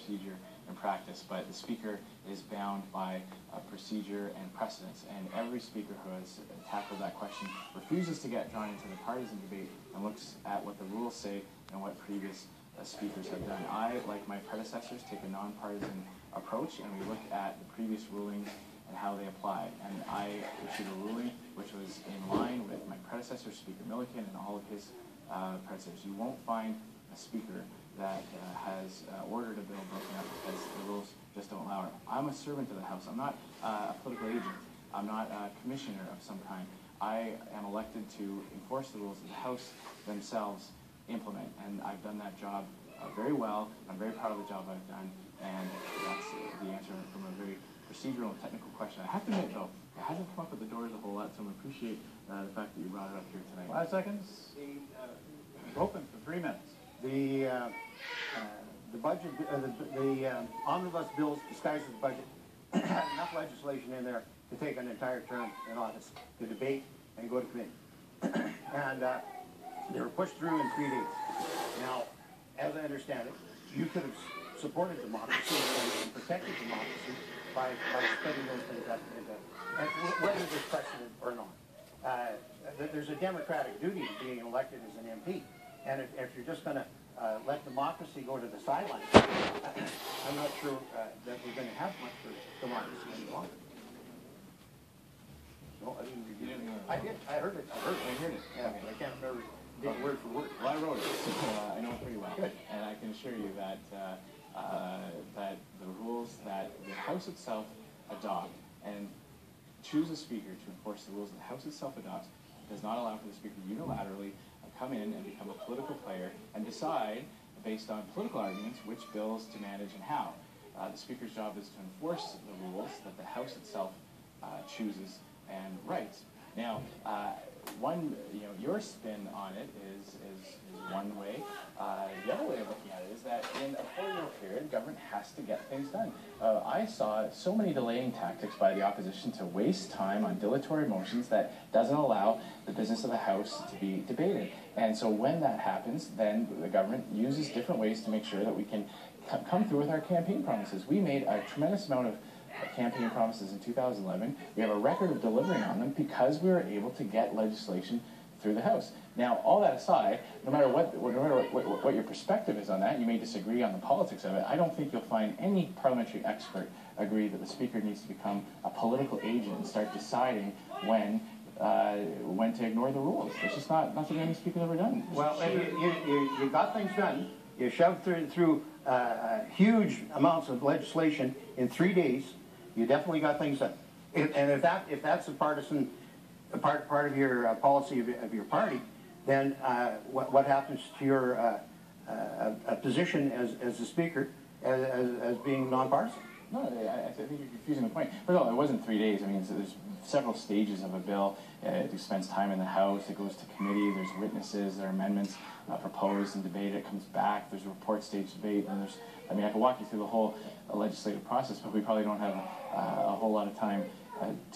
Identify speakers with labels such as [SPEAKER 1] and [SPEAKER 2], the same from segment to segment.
[SPEAKER 1] procedure and practice, but the Speaker is bound by procedure and precedence, and every Speaker who has tackled that question refuses to get drawn into the partisan debate and looks at what the rules say and what previous speakers have done. I, like my predecessors, take a nonpartisan approach, and we look at the previous rulings and how they apply. And I issued a ruling which was in line with my predecessor, Speaker Milliken, and all of his predecessors. You won't find a speaker that has ordered a bill broken up because the rules just don't allow it. I'm a servant of the House. I'm not a political agent. I'm not a commissioner of some kind. I am elected to enforce the rules that the House themselves implement, and I've done that job very well. I'm very proud of the job I've done, and that's the answer from a very procedural and technical question. I have to admit, though, it hasn't come up with the doors a whole lot, so I appreciate the fact that you brought it up here tonight.
[SPEAKER 2] 5 seconds. Open for 3 minutes. The budget, the omnibus bills disguised as budget had enough legislation in there to take an entire term in office, to debate and go to committee. And they were pushed through in 3 days. Now, as I understand it, you could have supported democracy and protected democracy by splitting those things up into, whether there's precedent or not. There's a democratic duty to being elected as an MP. And if you're just going to let democracy go to the sidelines, I'm not sure that we're going to have much for democracy any longer. No, I didn't review it. I did. I heard it. I heard it. Yeah, but I can't remember word for word.
[SPEAKER 1] Well, I wrote it, so I know it pretty well. Good. And I can assure you that that the rules that the House itself adopt and choose a speaker to enforce the rules that the House itself adopts does not allow for the speaker to unilaterally come in and become a political player and decide, based on political arguments, which bills to manage and how. The Speaker's job is to enforce the rules that the House itself chooses and writes. Now, your spin on it is one way. The other way of looking at it is that in a 4-year period, government has to get things done. I saw so many delaying tactics by the opposition to waste time on dilatory motions that doesn't allow the business of the House to be debated. And so when that happens, then the government uses different ways to make sure that we can come through with our campaign promises. We made a tremendous amount of campaign promises in 2011. We have a record of delivering on them because we were able to get legislation through the House. Now, all that aside, no matter what your perspective is on that, you may disagree on the politics of it, I don't think you'll find any parliamentary expert agree that the Speaker needs to become a political agent and start deciding when to ignore the rules. It's just not something any Speaker's ever done.
[SPEAKER 2] Well, you got things done. You shoved through huge amounts of legislation in 3 days. You definitely got things done. And if that's a partisan part of your policy of your party, then what happens to your position as the Speaker as being nonpartisan?
[SPEAKER 1] No, I think you're confusing the point. First of all, it wasn't 3 days. I mean, there's several stages of a bill. It spends time in the House. It goes to committee. There's witnesses. There are amendments proposed and debated. It comes back. There's a report stage debate. And I mean, I could walk you through the whole legislative process, but we probably don't have a whole lot of time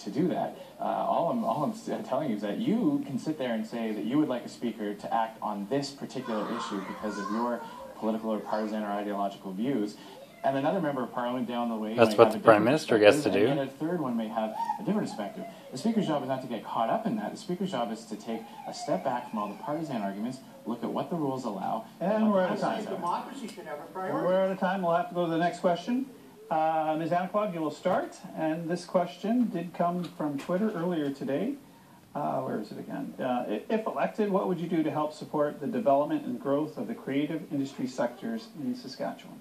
[SPEAKER 1] to do that. All I'm telling you is that you can sit there and say that you would like a Speaker to act on this particular issue because of your political or partisan or ideological views, and another member of Parliament down the way.
[SPEAKER 3] That's what the Prime Minister gets to do.
[SPEAKER 1] And a third one may have a different perspective. The Speaker's job is not to get caught up in that. The Speaker's job is to take a step back from all the partisan arguments, look at what the rules allow.
[SPEAKER 2] And we're out of time.
[SPEAKER 4] Democracy should have a priority.
[SPEAKER 2] We're out of time. We'll have to go to the next question. Ms. Anaquag, you will start. And this question did come from Twitter earlier today. Where is it again? If elected, what would you do to help support the development and growth of the creative industry sectors in Saskatchewan?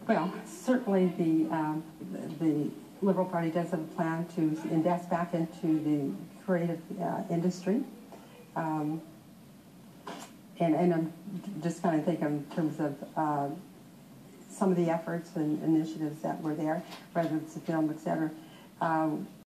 [SPEAKER 5] Well, certainly the Liberal Party does have a plan to invest back into the creative industry. And I'm just kind of thinking in terms of some of the efforts and initiatives that were there, whether it's the film, et cetera.